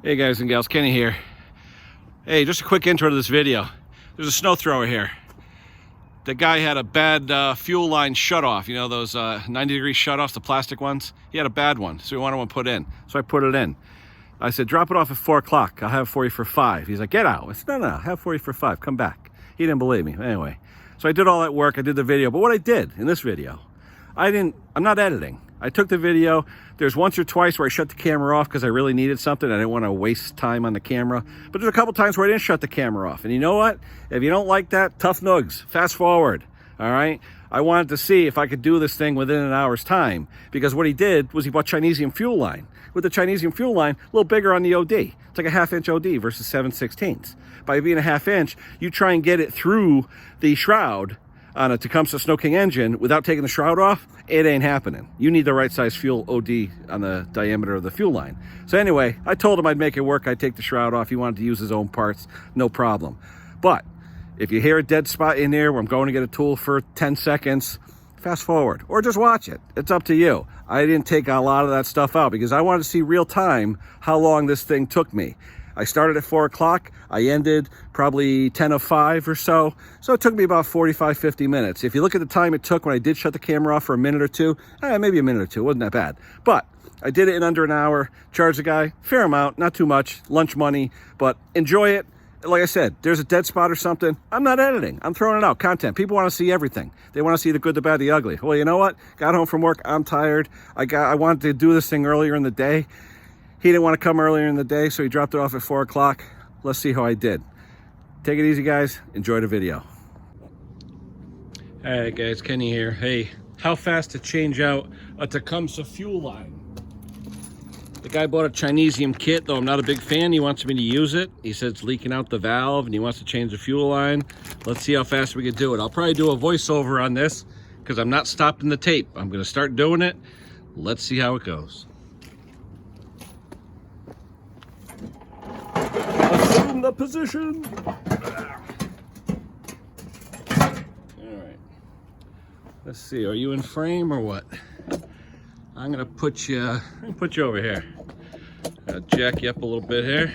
Hey guys and gals, Kenny here. Hey, just a quick intro to this video. There's a snow thrower here. The guy had a bad fuel line shutoff. You know those 90-degree shutoffs, the plastic ones? He had a bad one, so he wanted one put in. So I put it in. I said, drop it off at 4 o'clock. I'll have it for you for 5. He's like, get out. I said, no, I'll have it for you for 5. Come back. He didn't believe me. Anyway, so I did all that work. I did the video. But what I did in this video, I'm not editing. I took the video. There's once or twice where I shut the camera off because I really needed something. I didn't want to waste time on the camera. But there's a couple times where I didn't shut the camera off. And you know what? If you don't like that, tough nugs. Fast forward. All right? I wanted to see if I could do this thing within an hour's time. Because what he did was he bought Chinesium fuel line. With the Chinesium fuel line, a little bigger on the OD. It's like a 1/2 inch OD versus 7/16. By being a 1/2 inch, you try and get it through the shroud on a Tecumseh Snow King engine without taking the shroud off, it ain't happening. You need the right size fuel OD on the diameter of the fuel line. So anyway, I told him I'd make it work. I'd take the shroud off. He wanted to use his own parts, no problem. But if you hear a dead spot in there where I'm going to get a tool for 10 seconds, fast forward or just watch it. It's up to you. I didn't take a lot of that stuff out because I wanted to see real time how long this thing took me. I started at 4 o'clock. I ended probably 10:05 or so. So it took me about 45, 50 minutes. If you look at the time it took when I did shut the camera off for a minute or two, maybe a minute or two, it wasn't that bad. But I did it in under an hour, charged the guy, fair amount, not too much, lunch money, but enjoy it. Like I said, there's a dead spot or something. I'm not editing. I'm throwing it out. Content. People want to see everything. They want to see the good, the bad, the ugly. Well, you know what? Got home from work. I'm tired. I wanted to do this thing earlier in the day. He didn't want to come earlier in the day, so he dropped it off at 4 o'clock. Let's see how I did. Take it easy, guys. Enjoy the video. All right, guys. Kenny here. Hey, how fast to change out a Tecumseh fuel line? The guy bought a Chinesium kit, though I'm not a big fan. He wants me to use it. He said it's leaking out the valve, and he wants to change the fuel line. Let's see how fast we can do it. I'll probably do a voiceover on this because I'm not stopping the tape. I'm going to start doing it. Let's see how it goes. Assume the position. All right. Let's see. Are you in frame or what? I'm gonna put you over here. I'll jack you up a little bit here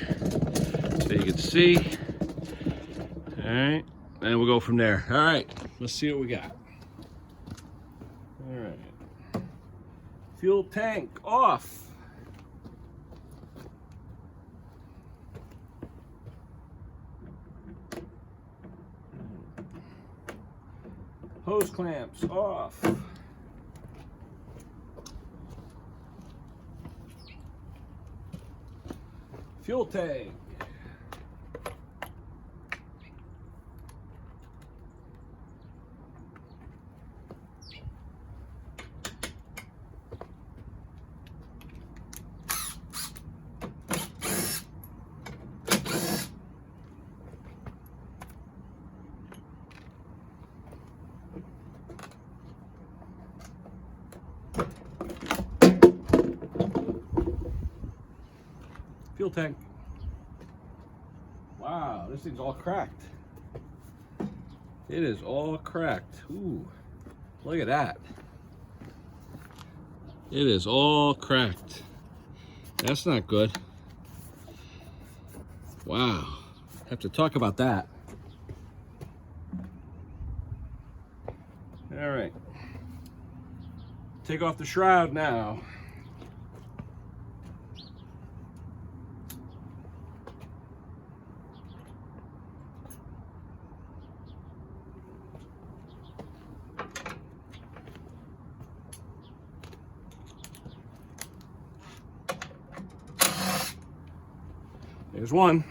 so you can see. All right, and we'll go from there. All right, let's see what we got. All right. Fuel tank off. Hose clamps off. Fuel tank. Fuel tank. Wow, this thing's all cracked. It is all cracked. Ooh, look at that. It is all cracked. That's not good. Wow, have to talk about that. All right, take off the shroud now. There's one.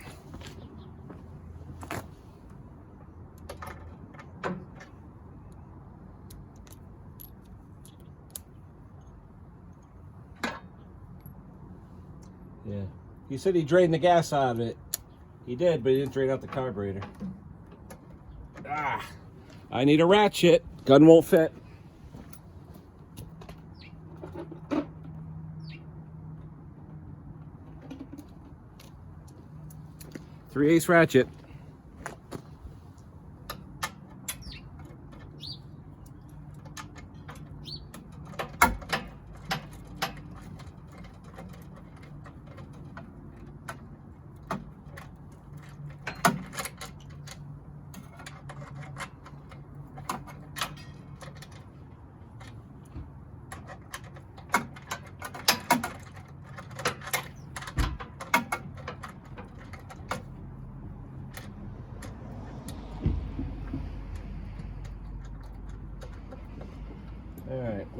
Yeah. He said he drained the gas out of it. He did, but he didn't drain out the carburetor. Ah, I need a ratchet. Gun won't fit. 3/8 ratchet.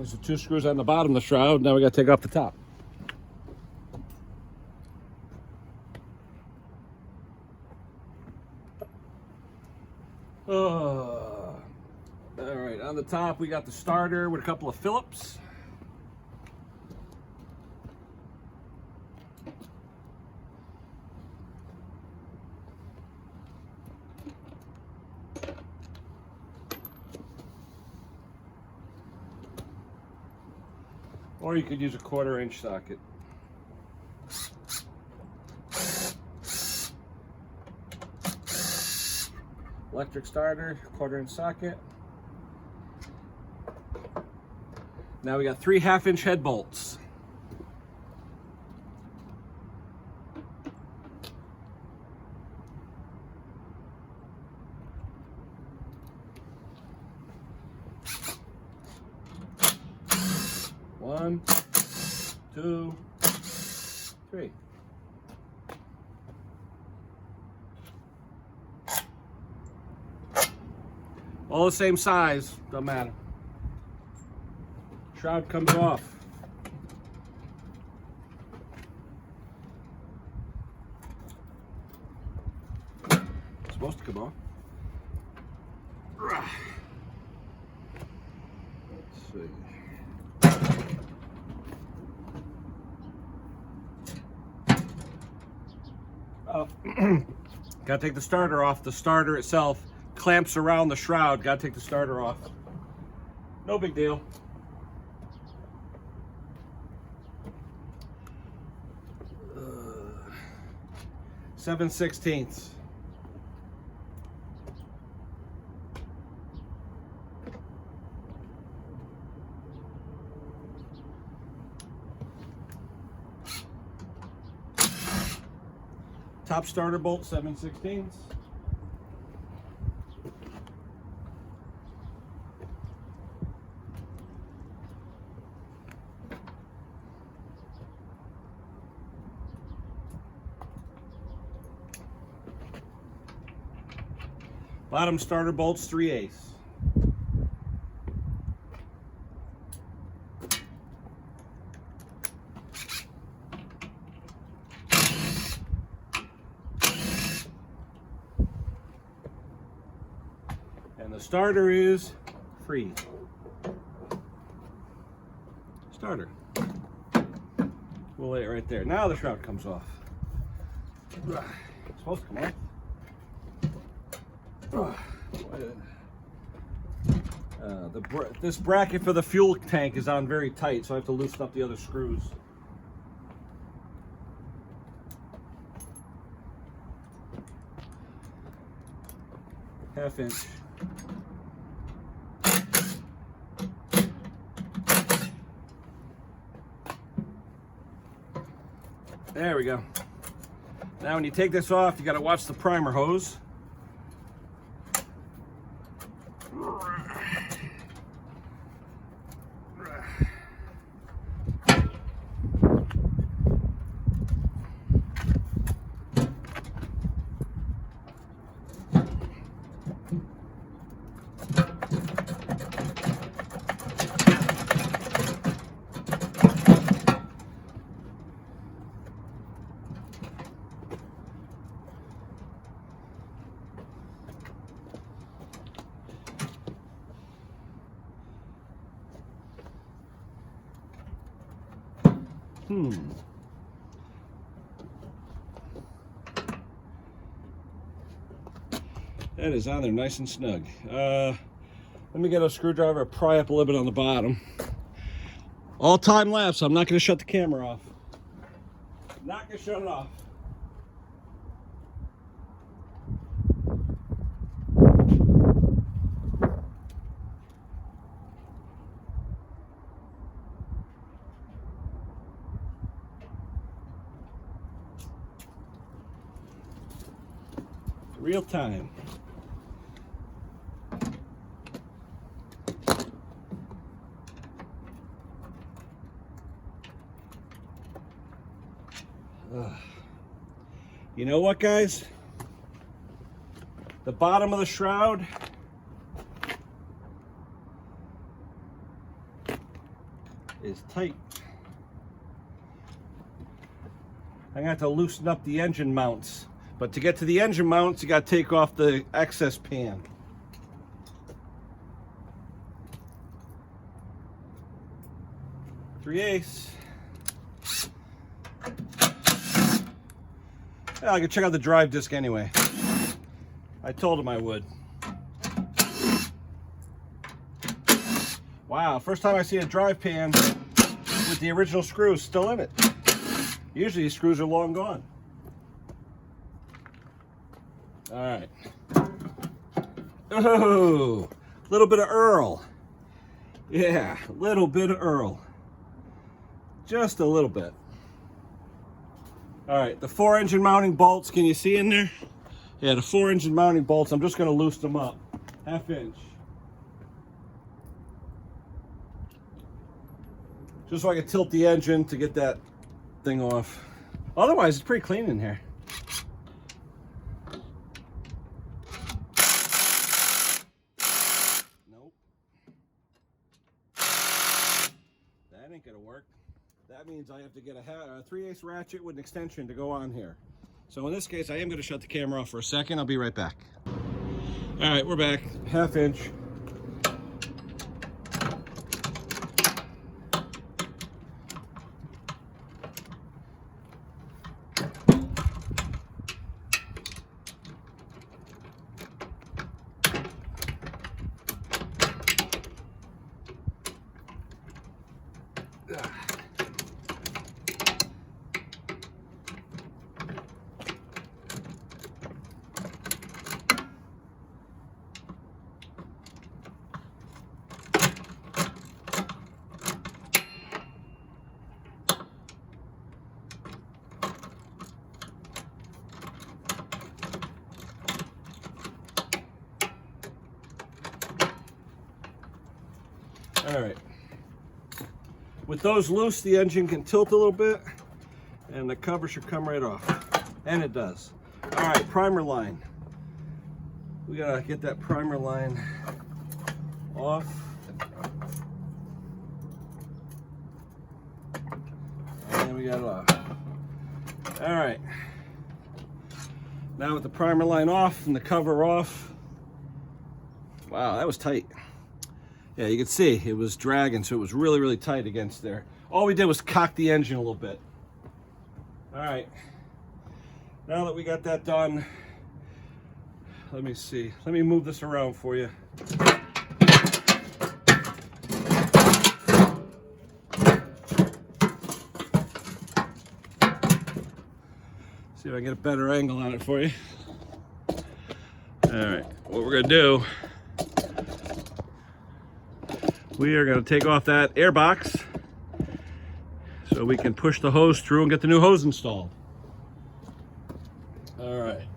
There's the 2 screws on the bottom of the shroud. Now we got to take off the top. All right, on the top we got the starter with a couple of Phillips. Or you could use a 1/4-inch socket. Electric starter, 1/4-inch socket. Now we got 3 1/2-inch head bolts. One, 2, 3. All the same size, doesn't matter. Shroud comes off. It's supposed to come off. Let's see. Gotta take the starter off. The starter itself clamps around the shroud. Gotta take the starter off. No big deal. Uh, 7/16. Top starter bolt, 7/16. Bottom starter bolts, 3/8. And the starter is free. Starter. We'll lay it right there. Now the shroud comes off. It's supposed to come off. This bracket for the fuel tank is on very tight, so I have to loosen up the other screws. Half-inch. There we go. Now when you take this off, you got to watch the primer hose. That is on there nice and snug. Let me get a screwdriver, pry up a little bit on the bottom. All time lapse, I'm not going to shut the camera off. Not going to shut it off. Real time. You know what, guys? The bottom of the shroud is tight. I'm gonna have to loosen up the engine mounts. But to get to the engine mounts, you gotta take off the excess pan. Three-eighths. Yeah, I can check out the drive disc anyway. I told him I would. Wow, first time I see a drive pan with the original screws still in it. Usually these screws are long gone. All right. Oh, a little bit of Earl. Yeah, a little bit of Earl. Just a little bit. All right, the 4 engine mounting bolts, can you see in there? Yeah, the 4 engine mounting bolts, I'm just gonna loosen them up. 1/2 inch. Just so I can tilt the engine to get that thing off. Otherwise, it's pretty clean in here. Nope. That ain't gonna work. That means I have to get a 3/8 ratchet with an extension to go on here. So in this case, I am gonna shut the camera off for a second. I'll be right back. All right, we're back. 1/2 inch. All right. With those loose, the engine can tilt a little bit, and the cover should come right off. And it does. All right, primer line. We gotta get that primer line off. And we got it off. All right. Now with the primer line off and the cover off. Wow, that was tight. Yeah, you can see it was dragging, so it was really, really tight against there. All we did was cock the engine a little bit. All right. Now that we got that done, let me see. Let me move this around for you. See if I can get a better angle on it for you. All right, what we're gonna do, we are gonna take off that air box so we can push the hose through and get the new hose installed. All right,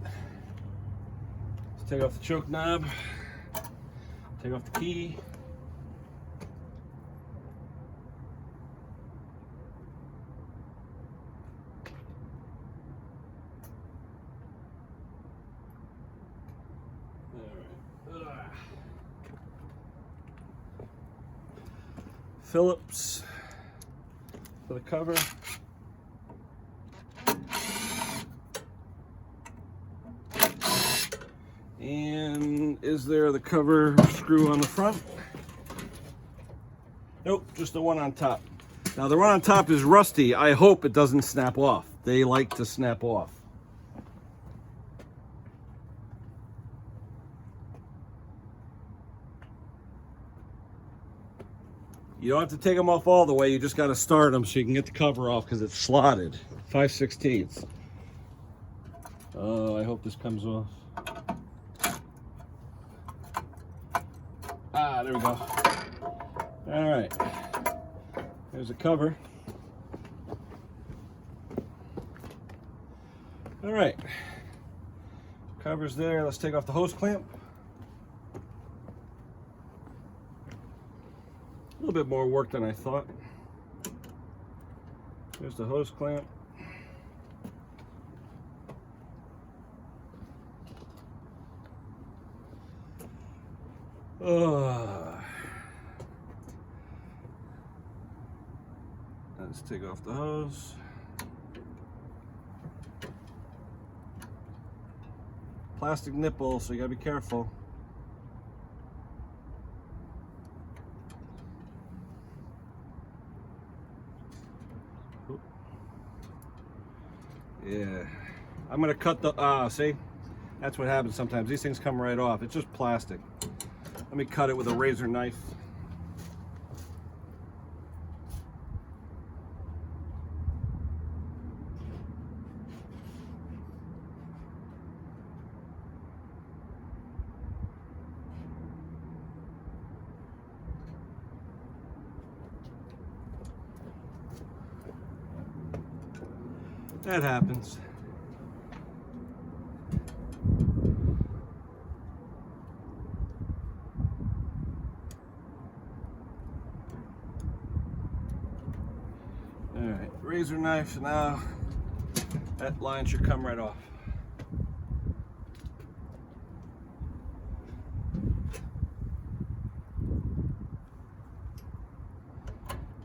let's take off the choke knob, take off the key. Phillips for the cover. And is there the cover screw on the front? Nope, just the one on top. Now the one on top is rusty. I hope it doesn't snap off. They like to snap off. You don't have to take them off all the way, you just got to start them so you can get the cover off because it's slotted. 5/16. Oh, I hope this comes off. Ah, there we go. All right. There's a cover. All right. Cover's there. Let's take off the hose clamp. A little bit more work than I thought. There's the hose clamp. Take off the hose. Plastic nipple, so you gotta be careful. Yeah, I'm gonna cut the, see? That's what happens sometimes. These things come right off. It's just plastic. Let me cut it with a razor knife. That happens. All right, razor knife. Now that line should come right off.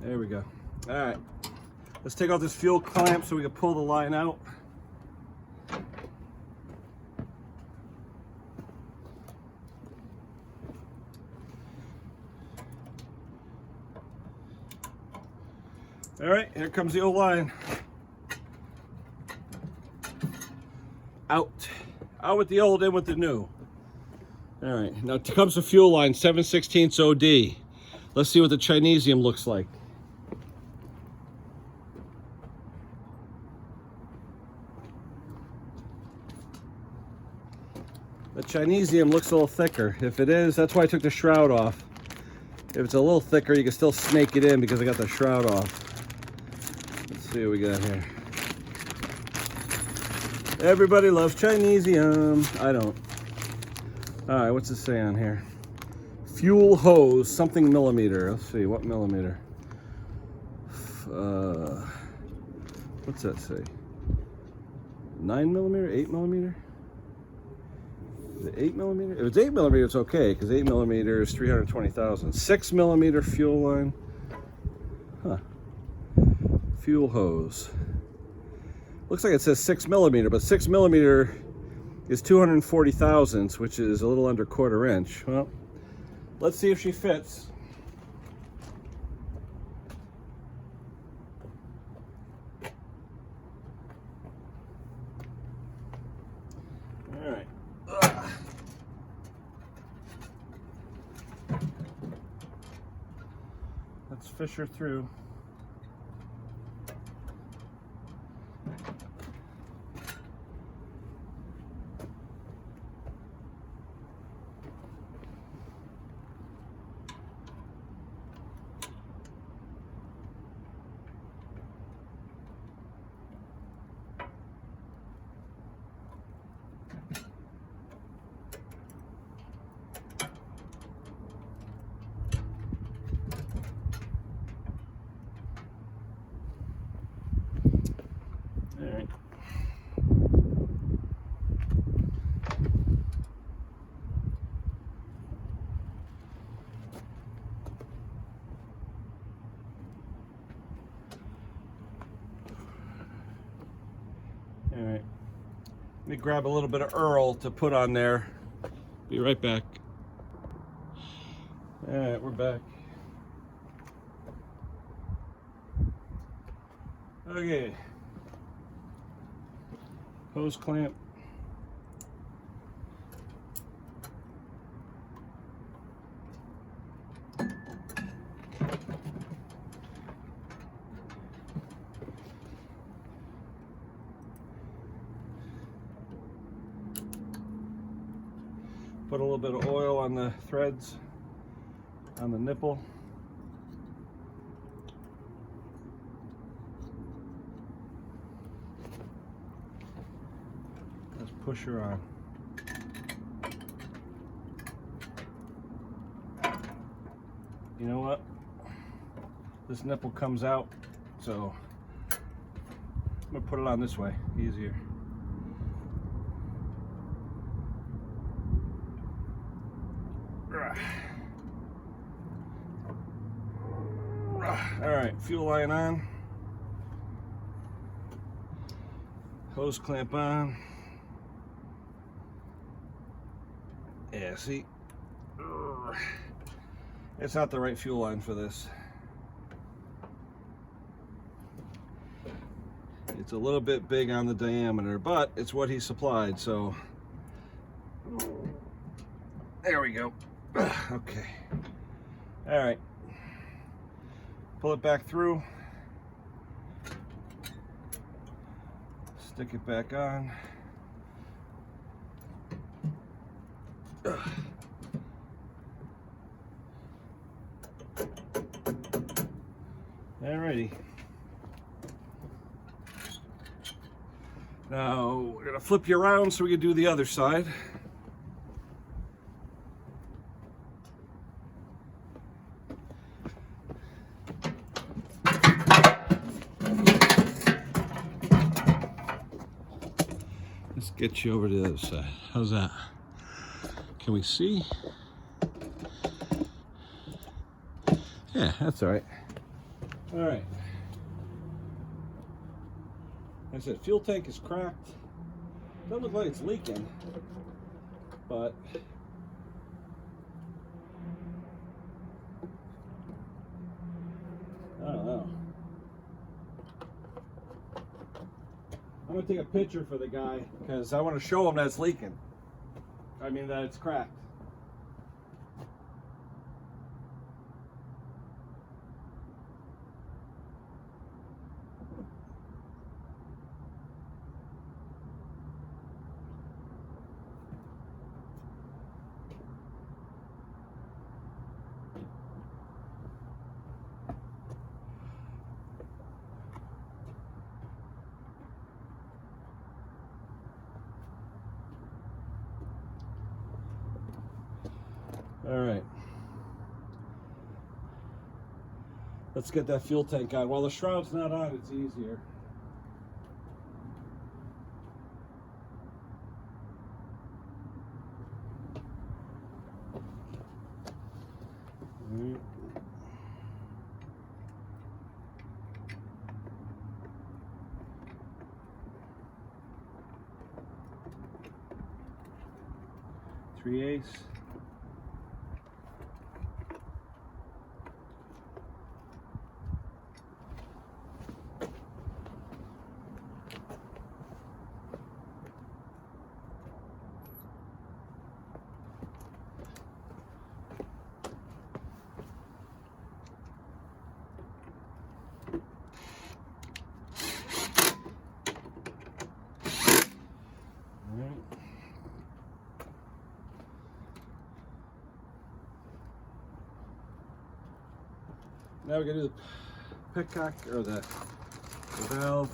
There we go. All right, let's take off this fuel clamp so we can pull the line out. All right, here comes the old line. Out. Out with the old, in with the new. All right, now Tecumseh fuel line, 7/16 OD. Let's see what the Chinesium looks like. The Chinesium looks a little thicker. If it is, that's why I took the shroud off. If it's a little thicker, you can still snake it in because I got the shroud off. Let's see what we got here. Everybody loves Chinesium. I don't. All right, what's it say on here? Fuel hose, something millimeter. Let's see, what millimeter? What's that say? 9 millimeter, 8 millimeter? Is it 8 millimeter? If it's 8 millimeter, it's okay, because 8 millimeter is 320,000. 6 millimeter fuel line. Huh. Fuel hose. Looks like it says 6 millimeter, but 6 millimeter is 240 thousandths, which is a little under 1/4 inch. Well, let's see if she fits. All right. Let's fish her through. All right, let me grab a little bit of Earl to put on there. Be right back. All right, we're back. Okay, hose clamp. Put a little bit of oil on the threads, on the nipple. Let's push her on. You know what? This nipple comes out, so I'm gonna put it on this way, easier. All right, fuel line on. Hose clamp on. Yeah, see? It's not the right fuel line for this. It's a little bit big on the diameter, but it's what he supplied, so there we go. Okay. All right. Pull it back through. Stick it back on. Alrighty. Now we're gonna flip you around so we can do the other side. Let's get you over to the other side. How's that? Can we see? Yeah, that's all right. All right. Like I said, fuel tank is cracked. Doesn't look like it's leaking, but I don't know. I'm gonna take a picture for the guy because I want to show him that it's leaking. I mean that it's cracked. All right. Let's get that fuel tank on. While the shroud's not on, it's easier. All right. Three-eighths. Now we're going to do the petcock, or the valve.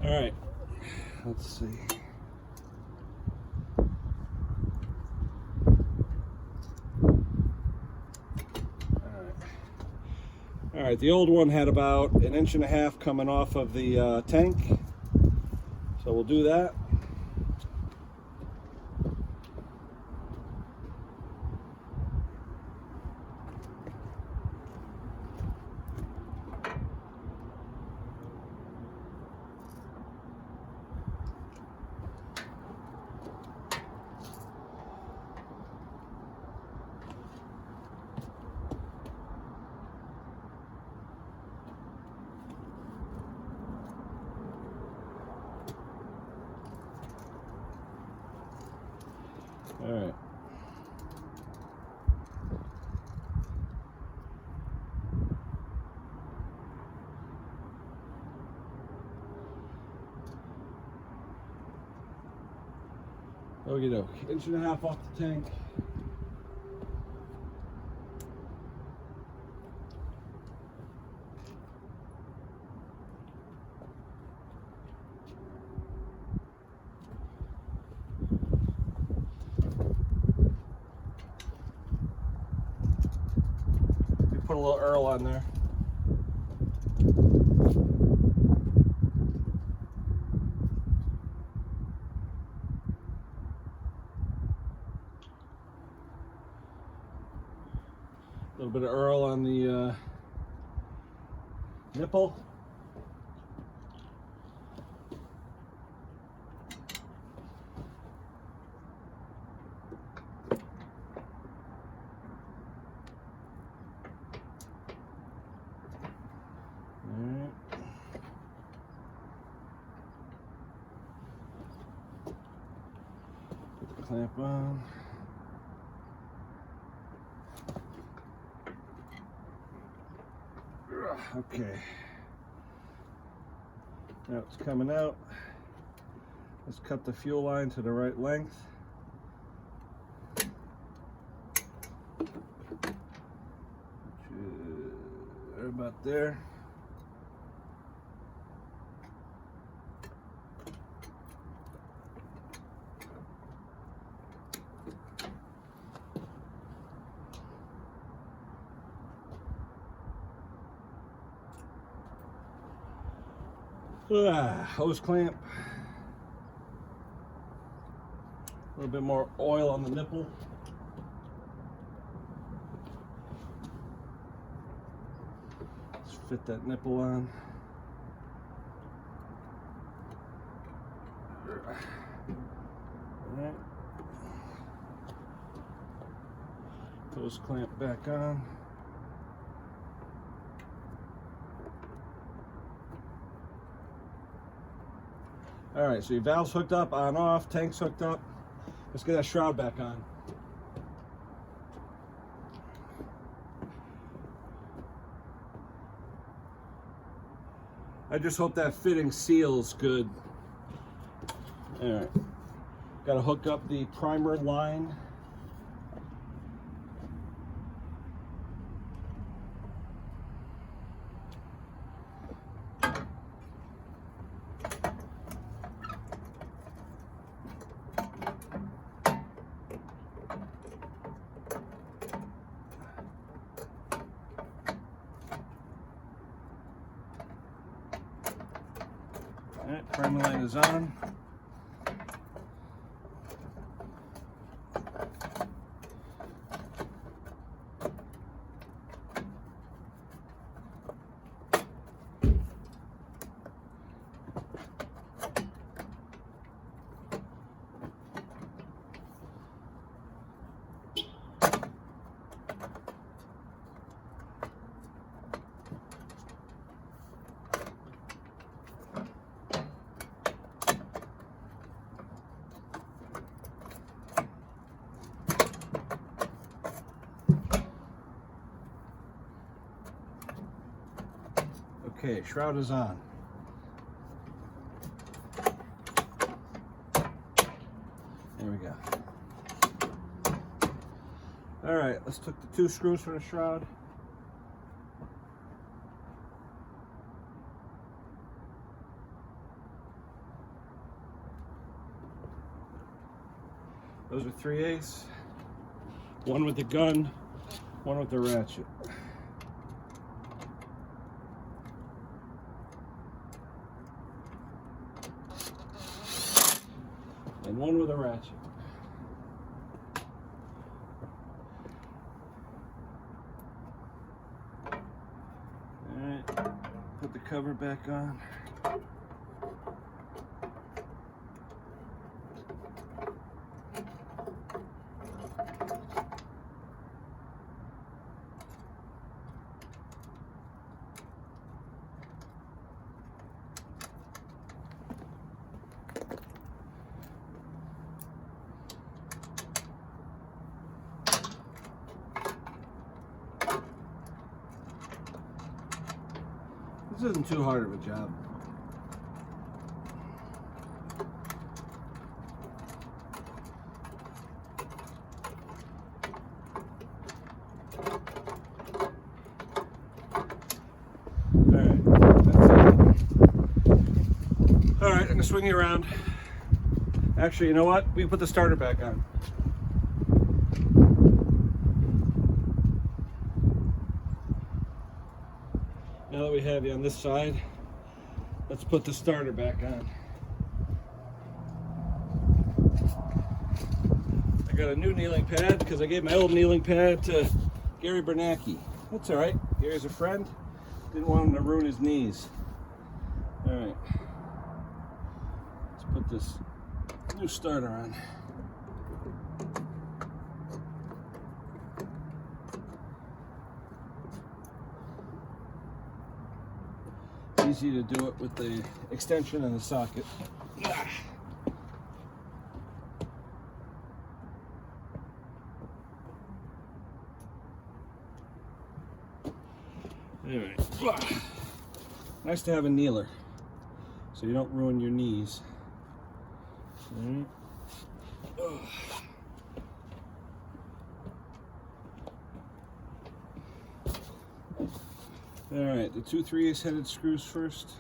All right, let's see. All right, the old one had about 1.5 inches coming off of the tank, so we'll do that. All right. Okie doke. 1.5 inches off the tank. put a little Earl on there. A little bit of Earl on the nipple. Put the clamp on. Okay. Now it's coming out. Let's cut the fuel line to the right length. Right about there. Hose clamp. A little bit more oil on the nipple. Let's fit that nipple on. All right. Hose clamp back on. All right, so your valve's hooked up, on, off, tank's hooked up. Let's get that shroud back on. I just hope that fitting seals good. All right, got to hook up the primer line. All right, primer line is on. Okay, shroud is on. There we go. All right, let's take the 2 screws for the shroud. Those are 3/8. One with the gun, one with the ratchet. And one with a ratchet. All right, put the cover back on. This isn't too hard of a job. Alright, that's it. Alright, I'm gonna swing you around. Actually, you know what? We can put the starter back on. Now that we have you on this side, let's put the starter back on. I got a new kneeling pad because I gave my old kneeling pad to Gary Bernanke. That's all right. Gary's a friend. Didn't want him to ruin his knees. All right. Let's put this new starter on. Easy to do it with the extension and the socket. Alright. Nice to have a kneeler so you don't ruin your knees. Alright, the 2 3/8 headed screws first.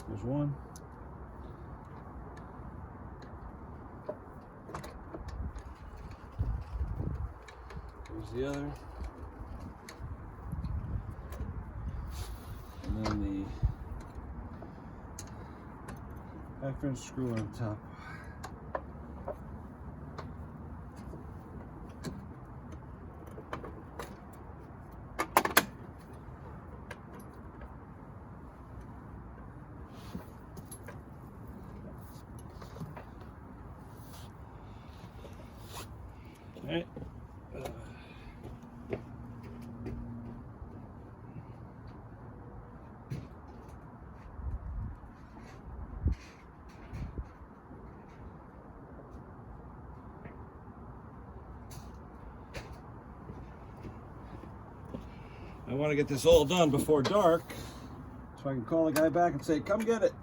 There's one. There's the other. And then the half-inch screw on top. All right. I want to get this all done before dark so I can call the guy back and say, come get it.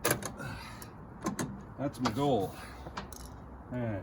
That's my goal. All right.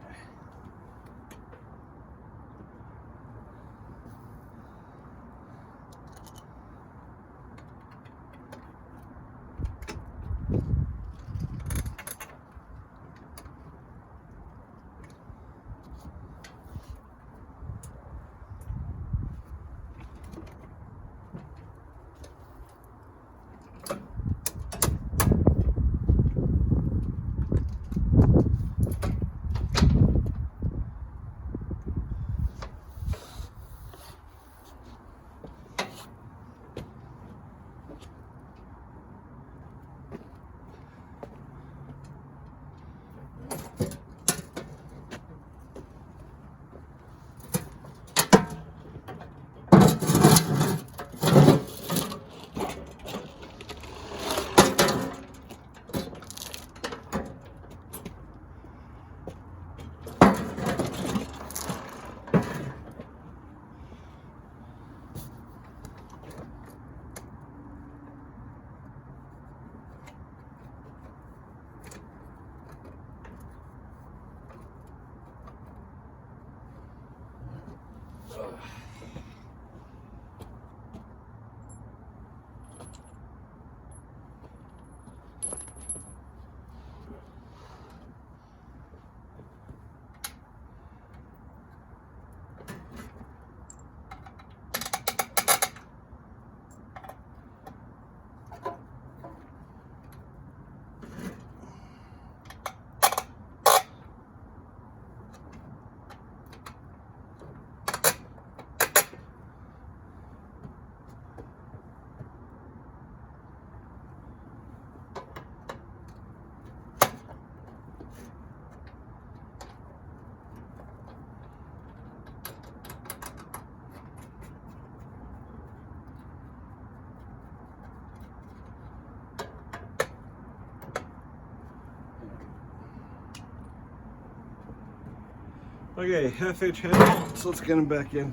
Okay, half-inch head, so let's get them back in.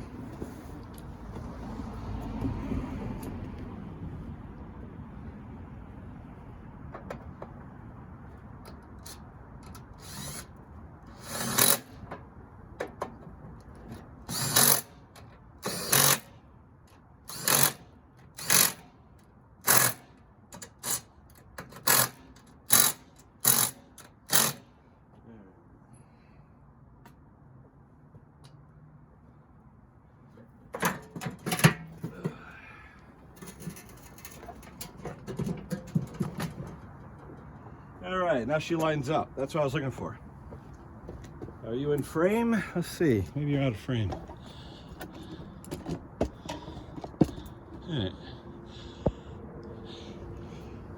All right, now she lines up. That's what I was looking for. Are you in frame? Let's see. Maybe you're out of frame. All right.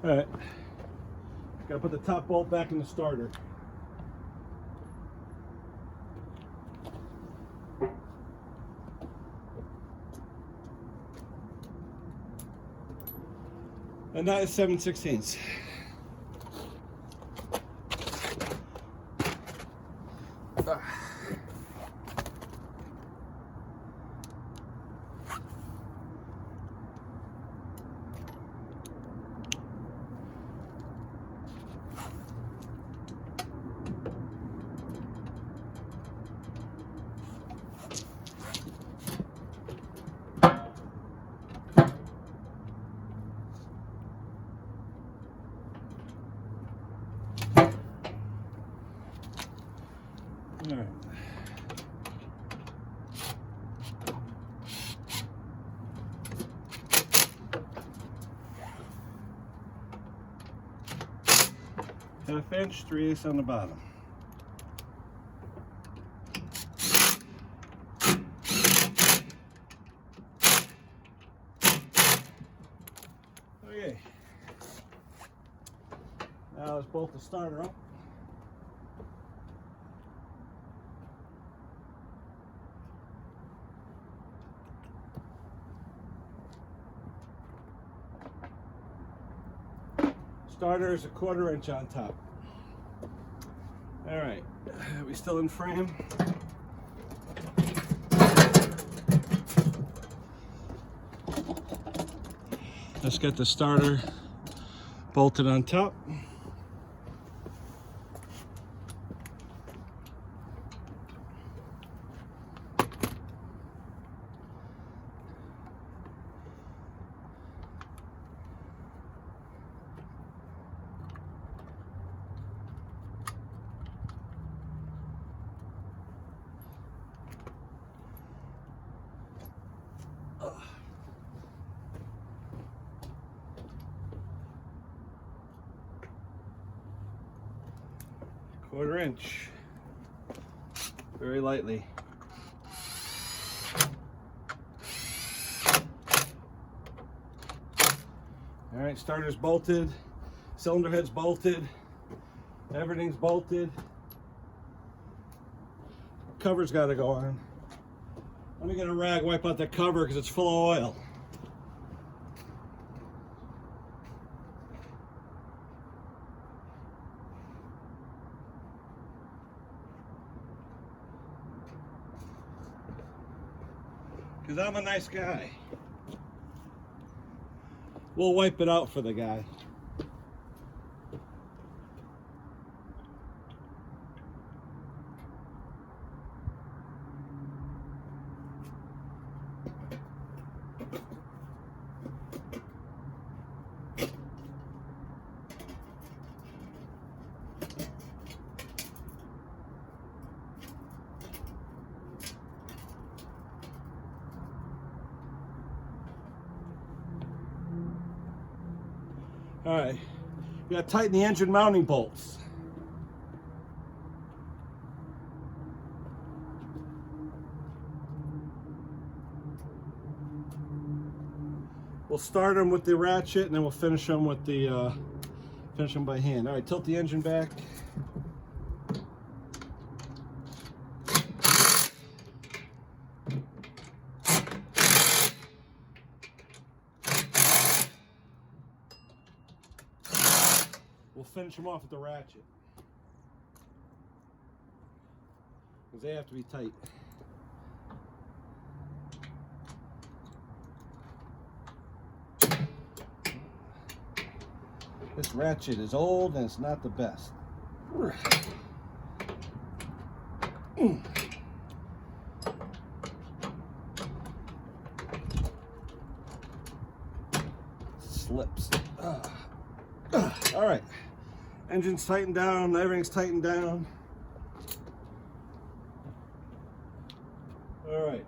All right. Gotta put the top bolt back in the starter. And that is 7/16. All right. Half inch, 3/8 on the bottom. Okay. Now let's bolt the starter up. Starter is 1/4 inch on top. All right, are we still in frame? Let's get the starter bolted on top. Quarter inch, very lightly. All right, starter's bolted, cylinder head's bolted, everything's bolted. Cover's got to go on. Let me get a rag, wipe out the cover because it's full of oil. Because I'm a nice guy. We'll wipe it out for the guy. All right, we got to tighten the engine mounting bolts. We'll start them with the ratchet and then we'll finish them with the finish them by hand. All right, tilt the engine back. We'll finish them off with the ratchet, because they have to be tight. This ratchet is old and it's not the best. Slips. All right. Engine's tightened down, everything's tightened down. All right,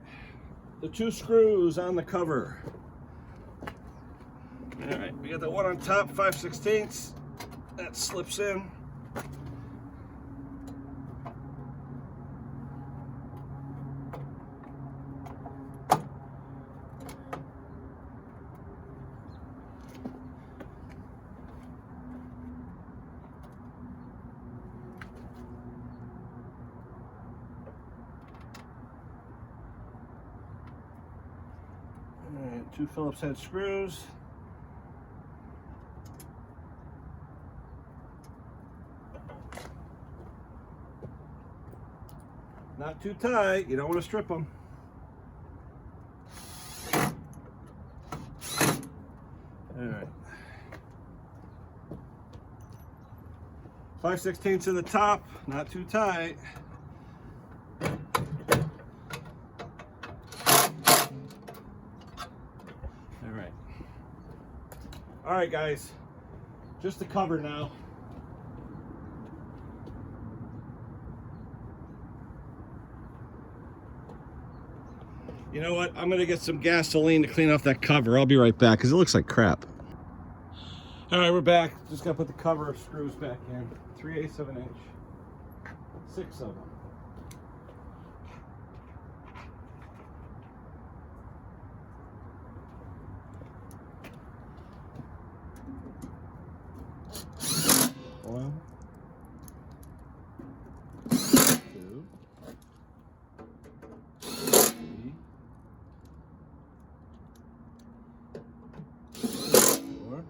the 2 screws on the cover. All right, we got the one on top, 5/16. That slips in. Alright, 2 Phillips head screws. Not too tight, you don't want to strip them. Alright. 5/16 in the top, not too tight. Alright. Alright guys, just the cover now. You know what? I'm going to get some gasoline to clean off that cover. I'll be right back because it looks like crap. All right, we're back. Just got to put the cover screws back in. 3/8 of an inch. 6 of them. One. 2. 3. 4.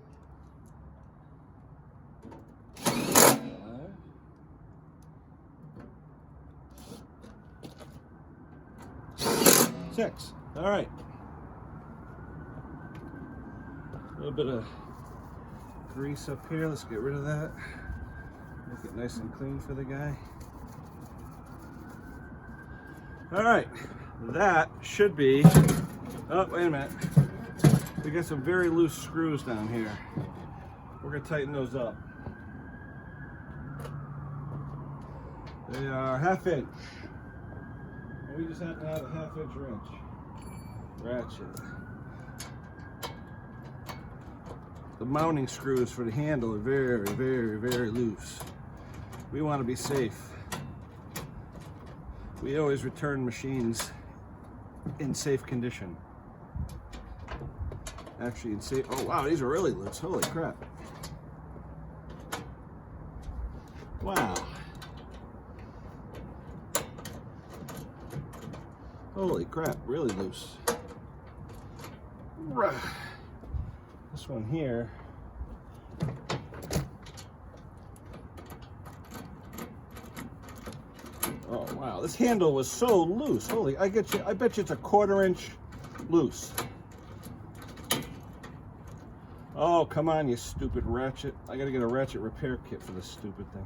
5. 6. All right. A little bit of grease up here. Let's get rid of that. Make it nice and clean for the guy. All right. That should be. Oh, wait a minute. We got some very loose screws down here. We're going to tighten those up. They are 1/2 inch. And we just happen to have a 1/2 inch wrench. Ratchet. The mounting screws for the handle are very, very, very loose. We want to be safe. We always return machines in safe condition. Actually, in safe. Oh wow, these are really loose. Holy crap! Wow. Holy crap, really loose. This one here. Oh wow, this handle was so loose. Holy, I bet you it's a 1/4 inch loose. Oh, come on, you stupid ratchet. I gotta get a ratchet repair kit for this stupid thing.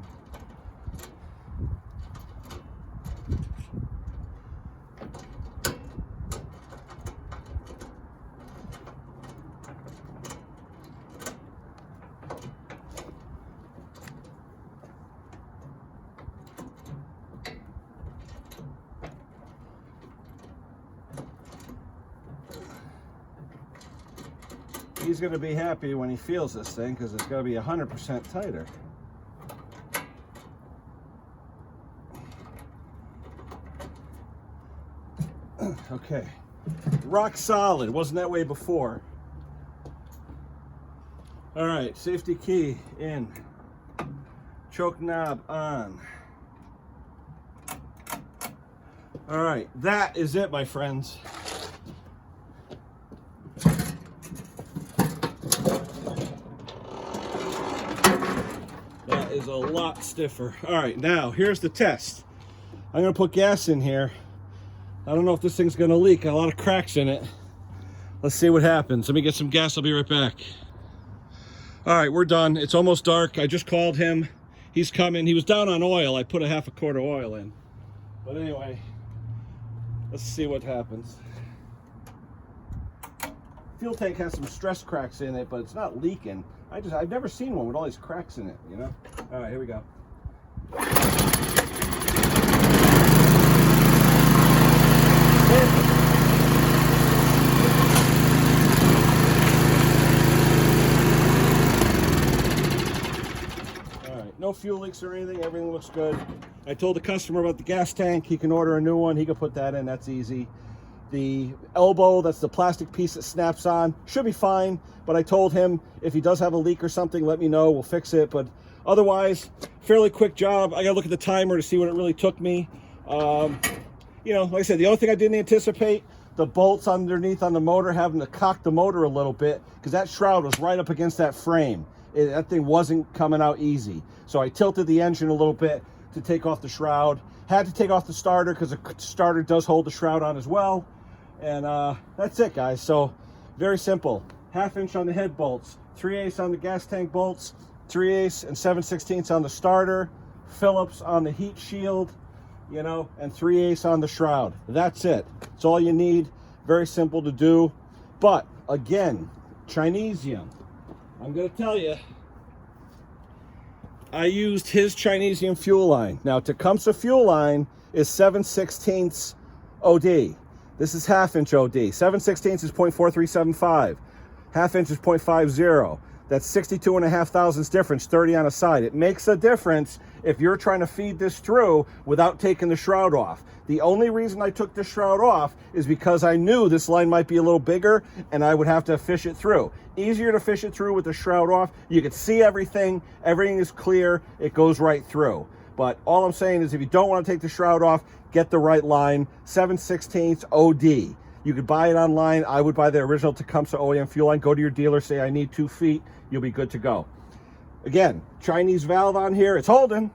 He's going to be happy when he feels this thing because it's going to be 100% tighter. Okay, rock solid. It wasn't that way before. All right, safety key in, choke knob on. All right, that is it, my friends. Is a lot stiffer. All right, now here's the test. I'm gonna put gas in here. I don't know if this thing's gonna leak. A lot of cracks in it. Let's see what happens. Let me get some gas. I'll be right back. All right, we're done. It's almost dark. I just called him. He's coming. He was down on oil. I put a 1/2 quart of oil in. But anyway, let's see what happens. Fuel tank has some stress cracks in it, but it's not leaking. I've never seen one with all these cracks in it, you know? All right, here we go. No fuel leaks or anything. Everything looks good. I told the customer about the gas tank. He can order a new one. He can put that in. That's easy. The elbow, that's the plastic piece that snaps on, should be fine. But I told him if he does have a leak or something, let me know. We'll fix it. But otherwise, fairly quick job. I got to look at the timer to see what it really took me. You know, like I said, the only thing I didn't anticipate, the bolts underneath on the motor, having to cock the motor a little bit, because that shroud was right up against that frame. That thing wasn't coming out easy. So I tilted the engine a little bit to take off the shroud. Had to take off the starter because the starter does hold the shroud on as well. And that's it, guys. So very simple. 1/2 inch on the head bolts, 3/8 on the gas tank bolts, 3/8 and 7/16 on the starter, Phillips on the heat shield, you know, and 3/8 on the shroud. That's it. It's all you need. Very simple to do. But again, Chinesium. I'm going to tell you, I used his Chinesium fuel line. Now, Tecumseh fuel line is 7/16 OD. This is 1/2 inch OD. 7/16 is 0.4375. 1/2 inch is 0.50. That's 62.5 thousandths difference, 30 on a side. It makes a difference if you're trying to feed this through without taking the shroud off. The only reason I took the shroud off is because I knew this line might be a little bigger and I would have to fish it through. Easier to fish it through with the shroud off. You can see everything. Everything is clear. It goes right through. But all I'm saying is if you don't want to take the shroud off, get the right line. 7/16 OD. You could buy it online. I would buy the original Tecumseh OEM fuel line. Go to your dealer, say I need 2 feet. You'll be good to go. Again, Chinese valve on here. It's holding,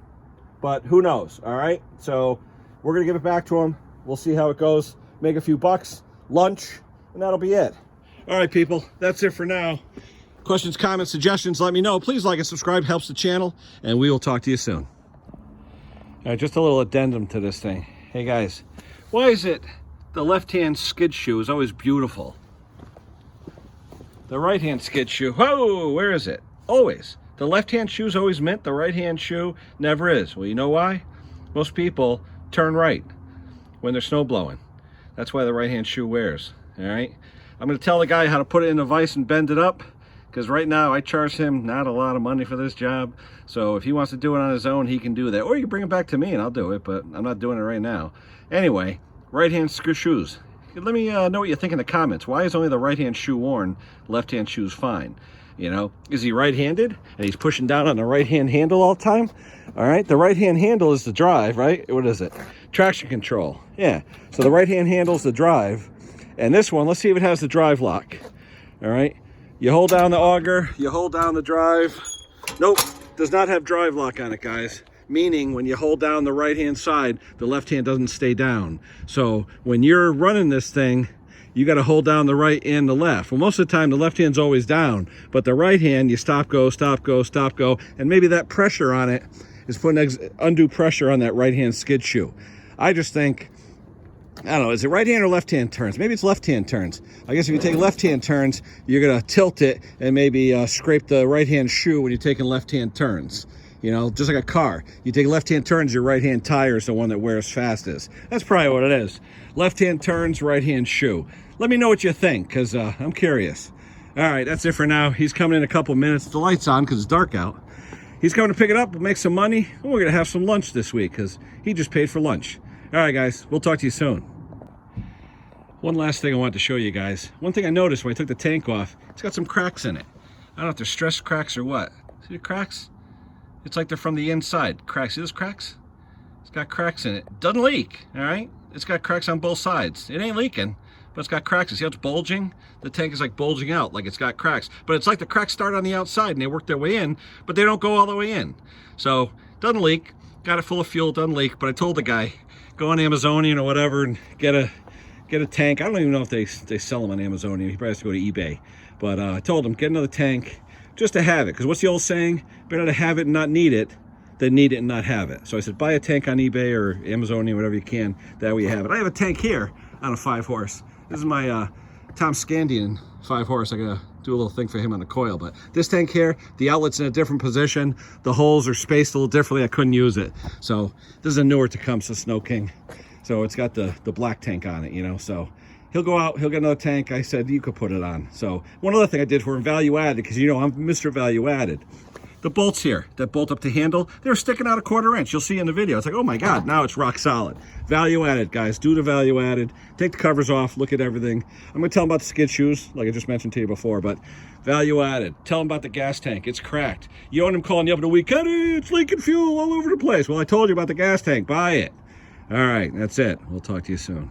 but who knows, all right? So we're going to give it back to him. We'll see how it goes. Make a few bucks, lunch, and that'll be it. All right, people, that's it for now. Questions, comments, suggestions, let me know. Please like and subscribe. Helps the channel, and we will talk to you soon. All right, just a little addendum to this thing. Hey, guys, why is it the left-hand skid shoe is always beautiful? The right-hand skid shoe, whoa, where is it? Always. The left-hand shoe is always mint. The right-hand shoe never is. Well, you know why? Most people turn right when they're snow blowing. That's why the right-hand shoe wears, all right? I'm going to tell the guy how to put it in a vise and bend it up, because right now I charge him not a lot of money for this job. So if he wants to do it on his own, he can do that. Or you can bring it back to me and I'll do it, but I'm not doing it right now. Anyway, right-hand shoes. Let me know what you think in the comments. Why is only the right-hand shoe worn, left-hand shoe's fine? You know, is he right-handed and he's pushing down on the right-hand handle all the time? All right, the right-hand handle is the drive, right? What is it? Traction control. Yeah, so the right-hand handle is the drive. And this one, let's see if it has the drive lock. All right, you hold down the auger, you hold down the drive. Nope, does not have drive lock on it, guys. Meaning when you hold down the right-hand side, the left hand doesn't stay down. So when you're running this thing, you got to hold down the right and the left. Well, most of the time, the left hand's always down, but the right hand, you stop, go, stop, go, stop, go, and maybe that pressure on it is putting undue pressure on that right-hand skid shoe. I just think, I don't know, is it right-hand or left-hand turns? Maybe it's left-hand turns. I guess if you take left-hand turns, you're going to tilt it and maybe scrape the right-hand shoe when you're taking left-hand turns. You know, just like a car. You take left-hand turns, your right-hand tire is the one that wears fastest. That's probably what it is. Left-hand turns, right-hand shoe. Let me know what you think, because I'm curious. All right, that's it for now. He's coming in a couple minutes. The light's on because it's dark out. He's coming to pick it up and make some money. And we're going to have some lunch this week because he just paid for lunch. All right, guys, we'll talk to you soon. One last thing I wanted to show you guys. One thing I noticed when I took the tank off, it's got some cracks in it. I don't know if they're stress cracks or what. See the cracks? It's like they're from the inside. Cracks. See those cracks? It's got cracks in it. Doesn't leak, all right? It's got cracks on both sides. It ain't leaking, but it's got cracks. See how it's bulging? The tank is like bulging out, like it's got cracks. But it's like the cracks start on the outside and they work their way in, but they don't go all the way in. So, doesn't leak. Got it full of fuel, doesn't leak. But I told the guy, go on Amazonian or whatever and get a tank. I don't even know if they sell them on Amazonian. He probably has to go to eBay. But I told him, get another tank just to have it. Because what's the old saying? Better to have it and not need it than need it and not have it. So I said, buy a tank on eBay or Amazonian, whatever you can. That way you have it. I have a tank here on a 5-horse. This is my Tom Scandian 5-horse. I gotta do a little thing for him on the coil. But this tank here, the outlet's in a different position. The holes are spaced a little differently. I couldn't use it. So this is a newer Tecumseh Snow King. So it's got the black tank on it, you know. So he'll go out, he'll get another tank. I said, you could put it on. So one other thing I did for him, value added, because you know I'm Mr. Value Added. The bolts here that bolt up the handle, they're sticking out a 1/4 inch. You'll see in the video. It's like, oh my God, now it's rock solid. Value added, guys. Do the value added. Take the covers off. Look at everything. I'm going to tell them about the skid shoes, like I just mentioned to you before, but value added. Tell them about the gas tank. It's cracked. You don't want them calling you up in a week, Kenny, it's leaking fuel all over the place. Well, I told you about the gas tank. Buy it. All right, that's it. We'll talk to you soon.